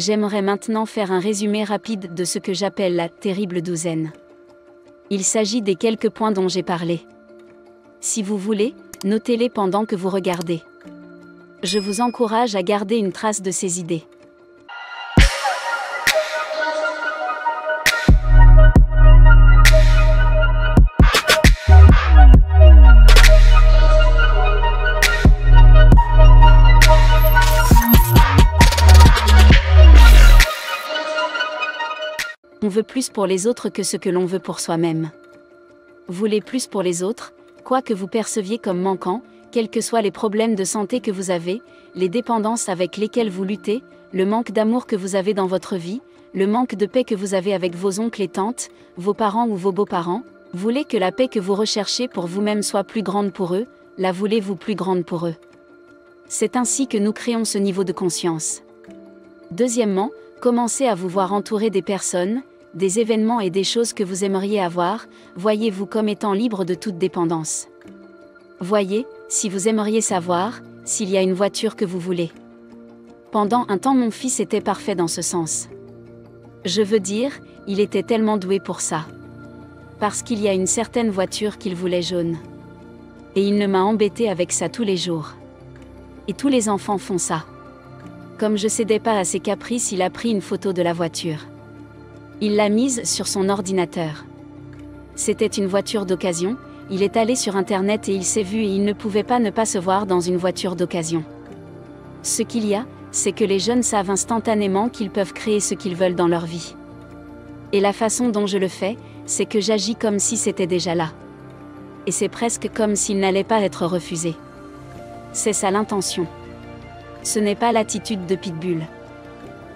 J'aimerais maintenant faire un résumé rapide de ce que j'appelle la terrible douzaine. Il s'agit des quelques points dont j'ai parlé. Si vous voulez, notez-les pendant que vous regardez. Je vous encourage à garder une trace de ces idées. On veut plus pour les autres que ce que l'on veut pour soi-même. Voulez plus pour les autres, quoi que vous perceviez comme manquant, quels que soient les problèmes de santé que vous avez, les dépendances avec lesquelles vous luttez, le manque d'amour que vous avez dans votre vie, le manque de paix que vous avez avec vos oncles et tantes, vos parents ou vos beaux-parents, voulez que la paix que vous recherchez pour vous-même soit plus grande pour eux, la voulez-vous plus grande pour eux. C'est ainsi que nous créons ce niveau de conscience. Deuxièmement, commencez à vous voir entouré des personnes, des événements et des choses que vous aimeriez avoir, voyez-vous comme étant libre de toute dépendance. Voyez, si vous aimeriez savoir, s'il y a une voiture que vous voulez. Pendant un temps mon fils était parfait dans ce sens. Je veux dire, il était tellement doué pour ça. Parce qu'il y a une certaine voiture qu'il voulait jaune. Et il ne m'a embêté avec ça tous les jours. Et tous les enfants font ça. Comme je cédais pas à ses caprices, il a pris une photo de la voiture. Il l'a mise sur son ordinateur. C'était une voiture d'occasion, il est allé sur internet et il s'est vu et il ne pouvait pas ne pas se voir dans une voiture d'occasion. Ce qu'il y a, c'est que les jeunes savent instantanément qu'ils peuvent créer ce qu'ils veulent dans leur vie. Et la façon dont je le fais, c'est que j'agis comme si c'était déjà là. Et c'est presque comme s'il n'allait pas être refusé. C'est ça l'intention. Ce n'est pas l'attitude de Pitbull.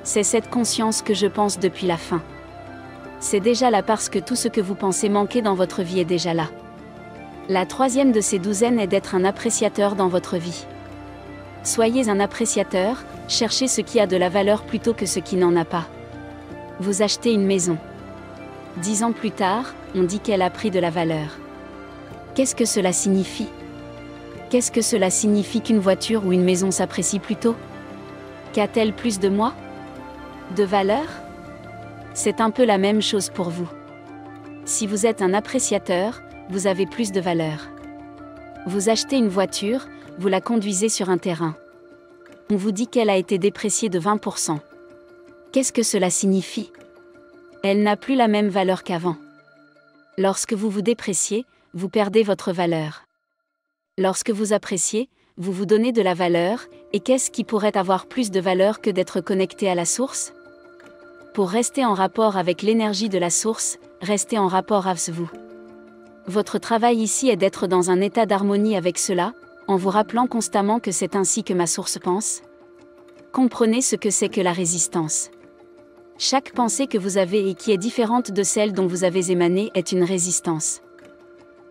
C'est cette conscience que je pense depuis la fin. C'est déjà là parce que tout ce que vous pensez manquer dans votre vie est déjà là. La troisième de ces douzaines est d'être un appréciateur dans votre vie. Soyez un appréciateur, cherchez ce qui a de la valeur plutôt que ce qui n'en a pas. Vous achetez une maison. 10 ans plus tard, on dit qu'elle a pris de la valeur. Qu'est-ce que cela signifie ? Qu'est-ce que cela signifie qu'une voiture ou une maison s'apprécie plus tôt ? Qu'a-t-elle plus de moi ? De valeur ? C'est un peu la même chose pour vous. Si vous êtes un appréciateur, vous avez plus de valeur. Vous achetez une voiture, vous la conduisez sur un terrain. On vous dit qu'elle a été dépréciée de 20%. Qu'est-ce que cela signifie ? Elle n'a plus la même valeur qu'avant. Lorsque vous vous dépréciez, vous perdez votre valeur. Lorsque vous appréciez, vous vous donnez de la valeur, et qu'est-ce qui pourrait avoir plus de valeur que d'être connecté à la source ? Pour rester en rapport avec l'énergie de la source, restez en rapport avec vous. Votre travail ici est d'être dans un état d'harmonie avec cela, en vous rappelant constamment que c'est ainsi que ma source pense. Comprenez ce que c'est que la résistance. Chaque pensée que vous avez et qui est différente de celle dont vous avez émané est une résistance.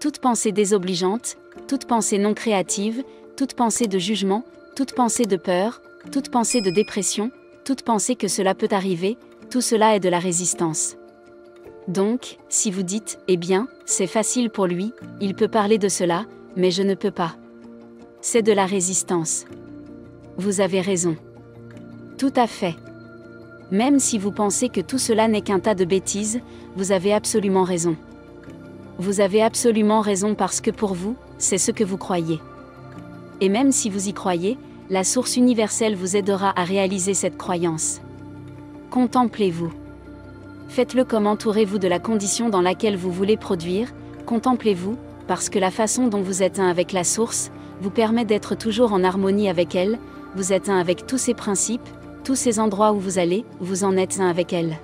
Toute pensée désobligeante, toute pensée non créative, toute pensée de jugement, toute pensée de peur, toute pensée de dépression, toute pensée que cela peut arriver, tout cela est de la résistance. Donc, si vous dites, eh bien, c'est facile pour lui, il peut parler de cela, mais je ne peux pas. C'est de la résistance. Vous avez raison. Tout à fait. Même si vous pensez que tout cela n'est qu'un tas de bêtises, vous avez absolument raison. Vous avez absolument raison parce que pour vous, c'est ce que vous croyez. Et même si vous y croyez, la source universelle vous aidera à réaliser cette croyance. Contemplez-vous. Faites-le comme entourez-vous de la condition dans laquelle vous voulez produire, contemplez-vous, parce que la façon dont vous êtes un avec la source, vous permet d'être toujours en harmonie avec elle, vous êtes un avec tous ses principes, tous ces endroits où vous allez, vous en êtes un avec elle.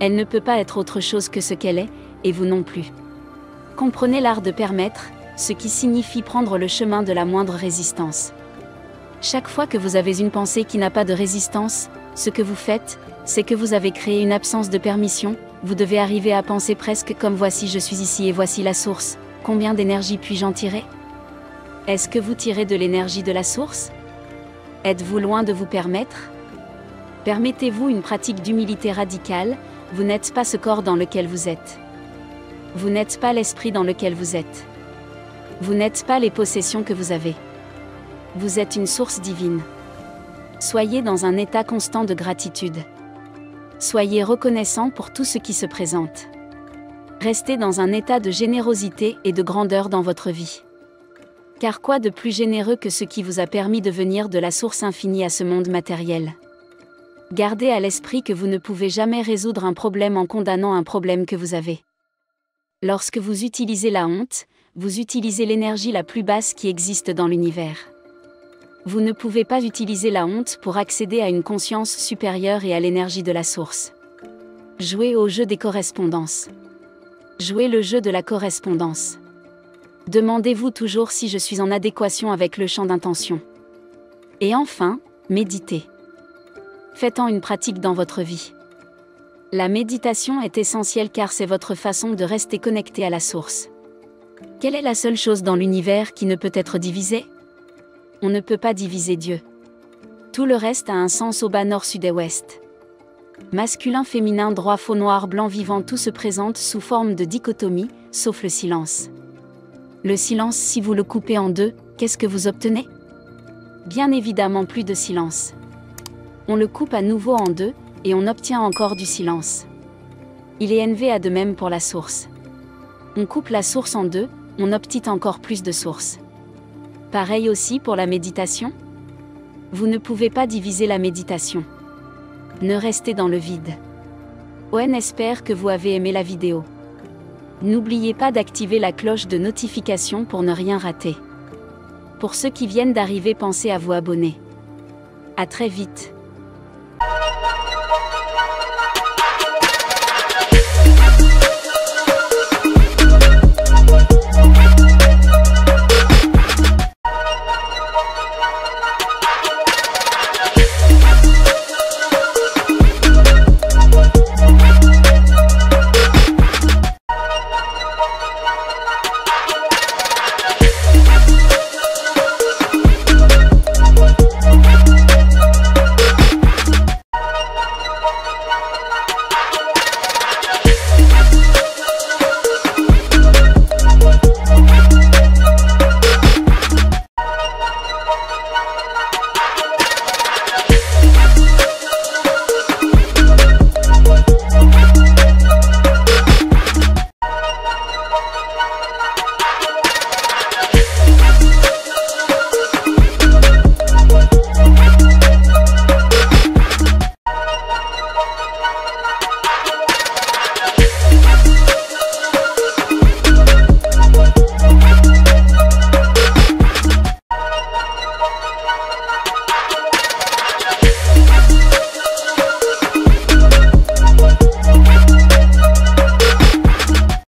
Elle ne peut pas être autre chose que ce qu'elle est, et vous non plus. Comprenez l'art de permettre, ce qui signifie prendre le chemin de la moindre résistance. Chaque fois que vous avez une pensée qui n'a pas de résistance, ce que vous faites, c'est que vous avez créé une absence de permission, vous devez arriver à penser presque comme voici je suis ici et voici la source, combien d'énergie puis-je en tirer ? Est-ce que vous tirez de l'énergie de la source ? Êtes-vous loin de vous permettre ? Permettez-vous une pratique d'humilité radicale, vous n'êtes pas ce corps dans lequel vous êtes. Vous n'êtes pas l'esprit dans lequel vous êtes. Vous n'êtes pas les possessions que vous avez. Vous êtes une source divine. Soyez dans un état constant de gratitude. Soyez reconnaissant pour tout ce qui se présente. Restez dans un état de générosité et de grandeur dans votre vie. Car quoi de plus généreux que ce qui vous a permis de venir de la source infinie à ce monde matériel? Gardez à l'esprit que vous ne pouvez jamais résoudre un problème en condamnant un problème que vous avez. Lorsque vous utilisez la honte, vous utilisez l'énergie la plus basse qui existe dans l'univers. Vous ne pouvez pas utiliser la honte pour accéder à une conscience supérieure et à l'énergie de la source. Jouez au jeu des correspondances. Jouez le jeu de la correspondance. Demandez-vous toujours si je suis en adéquation avec le champ d'intention. Et enfin, méditez. Faites-en une pratique dans votre vie. La méditation est essentielle car c'est votre façon de rester connecté à la source. Quelle est la seule chose dans l'univers qui ne peut être divisée? On ne peut pas diviser Dieu. Tout le reste a un sens au bas nord sud et ouest. Masculin, féminin, droit, faux, noir, blanc, vivant, tout se présente sous forme de dichotomie, sauf le silence. Le silence, si vous le coupez en deux, qu'est-ce que vous obtenez? Bien évidemment plus de silence. On le coupe à nouveau en deux, et on obtient encore du silence. Il est NVA de même pour la source. On coupe la source en deux, on obtient encore plus de source. Pareil aussi pour la méditation. Vous ne pouvez pas diviser la méditation. Ne restez dans le vide. Owen espère que vous avez aimé la vidéo. N'oubliez pas d'activer la cloche de notification pour ne rien rater. Pour ceux qui viennent d'arriver, pensez à vous abonner. À très vite.